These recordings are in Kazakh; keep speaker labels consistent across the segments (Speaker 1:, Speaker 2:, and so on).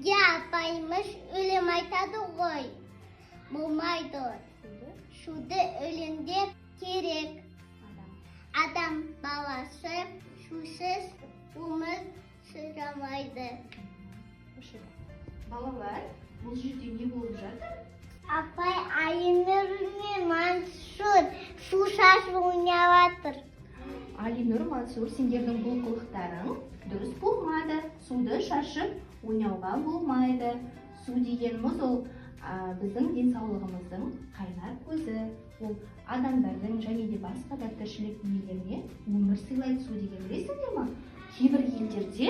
Speaker 1: Bizge apaymış ölüm aytadı ғой. Болмайды. Суды ölünde керек. Адам баласы сусыз өмір сүремейді.
Speaker 2: Балалар, бұл жерде не болып жатыр?
Speaker 1: Апай Айнұр мен Мансұр су шашып ойнап жатыр.
Speaker 2: Алинұр, Мансұр, сендердің бұл қылықтарың дұрыс болмады. Суды шашып ойнауға болмайды. Су дегеніміз ол біздің денсаулығымыздың қайнар көзі. Ол адамдардың және де басқа да тіршілік иелеріне өмір сыйлайды. Су деген білесіңдер ме? Кейбір елдерде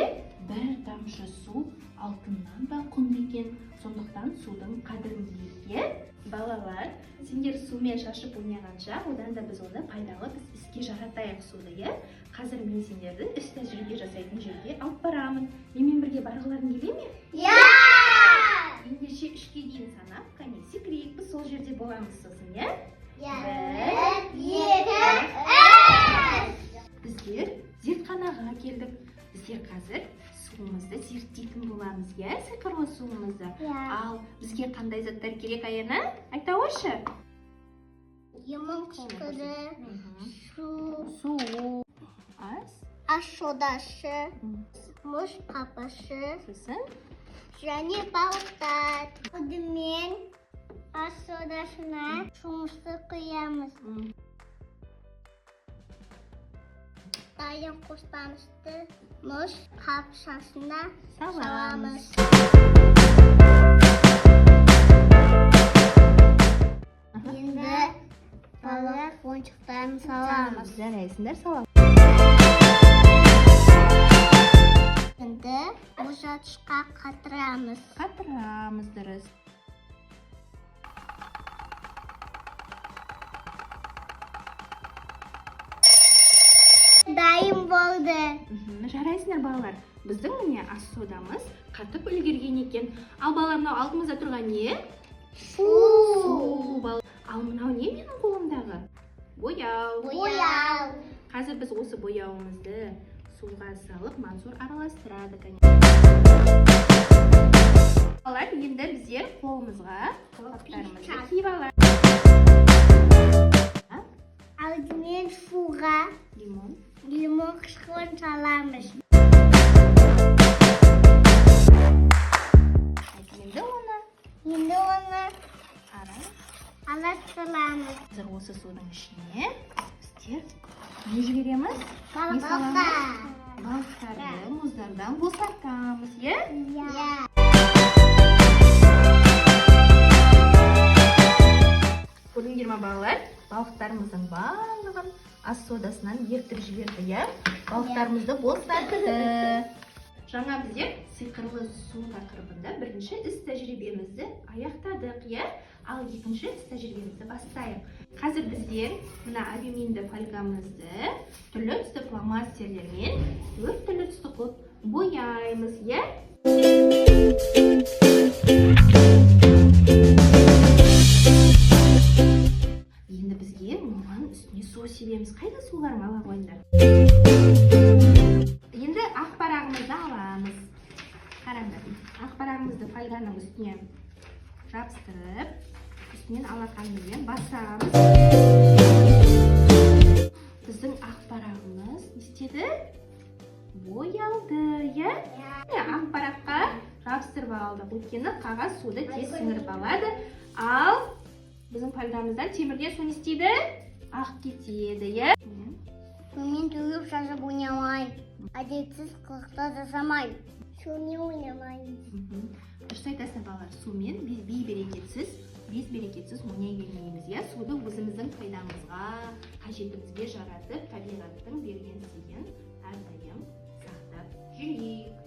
Speaker 2: бір тамшы су алтыннан да құнды екен. Сондықтан судың қадірін білуге. Балалар, сендер сумен шашып ойнағанша, одан да біз оны пайдалы іске жаратайық суды, е? Қазір мен сендерді іс тәжірибе жасайтын жерге алып барамын. Менімен бірге барғыларың келе ме? Ендеше 3-ке дейін санап, қане секірейік, біз сол жерде боламыз сосын, е? 1, 2, 3. Біздер зертханаға келдік. Біздер қазір суымызды зерттейтін боламыз, е? Сиқырлы суымызды. Ал бізге қандай заттар керек, Аяна? Айта қойшы.
Speaker 1: Лимон қышқыры,
Speaker 2: Су.
Speaker 1: ас содасы, мұз қапасы,
Speaker 2: Сосын?
Speaker 1: және балықтар. Алдымен ас содасына суымызды құямыз. Дайын қоспамызды мұз қапсасына саламыз. Енді балық ойыншықтарын саламыз.
Speaker 2: Жарайсыңдар, салам.
Speaker 1: Енді мұздатқышқа қатырамыз.
Speaker 2: Қатырамыз, дұрыс.
Speaker 1: Дайын болды.
Speaker 2: Жарайсыңдар, балалар. Біздің міне ас содамыз қатып үлгерген екен. Ал балалар, мынау алдымызда тұрған не?
Speaker 1: Су.
Speaker 2: Ал мынау не менің қолымдағы? Бояу. Қазір біз осы бояуымызды суға салып, Мансұр араластырады. Балалар, енді біздер қолымызға қылықтарымызды киіп алайық.
Speaker 1: Алдымен суға лимон қышқылын саламыз. Енді оны араластырамыз.
Speaker 2: Қазір осы судың ішіне біздер не жібереміз? Балықтарды мұздардан босатамыз, е? Көрдіңдер ме, балалар? Балықтарымыздың барлығын ас содасынан ертіп жіберді, е? Балықтарымызды босатты. Жаңа біздер сиқырлы су тақырыбында бірінші іс тәжірибемізді аяқтадық, е? Ал екінші іс тәжірибемізді бастайық. Қазір біздер мына алюминді фольгамызды түрлі түсті фломастерлермен 4 түрлі түсті қылып бояймыз, е? Енді бізге мұның үстіне су себеміз. Қайда суларым, ала қойыңдар. Енді ақ парағымызды аламыз. Қараңдар, ақ парағымызды фольганың үстіне жабыстырып, үстінен алақанымен басамыз. Біздің ақ парағымыз не істеді? Боялды, е? Ақ параққа жабыстырып алдық. Өйткені қағаз суды тез сіңіріп алады. Ал біздің фольгамыздан темірге су не істейді? Ақ кетеді, е?
Speaker 1: Сумен төгіп шашып ойнамайын. Әдетсіз қылықтар жасамайын. Сумен ойнамайын.
Speaker 2: Дұрыс айтасың, балалар. Сумен бейберекетсіз ойнай бермейміз, е? Суды өзіміздің пайдамызға, қажетімізге жаратып, табиғаттың берген сыйын әрдайым сақтап жүрейік.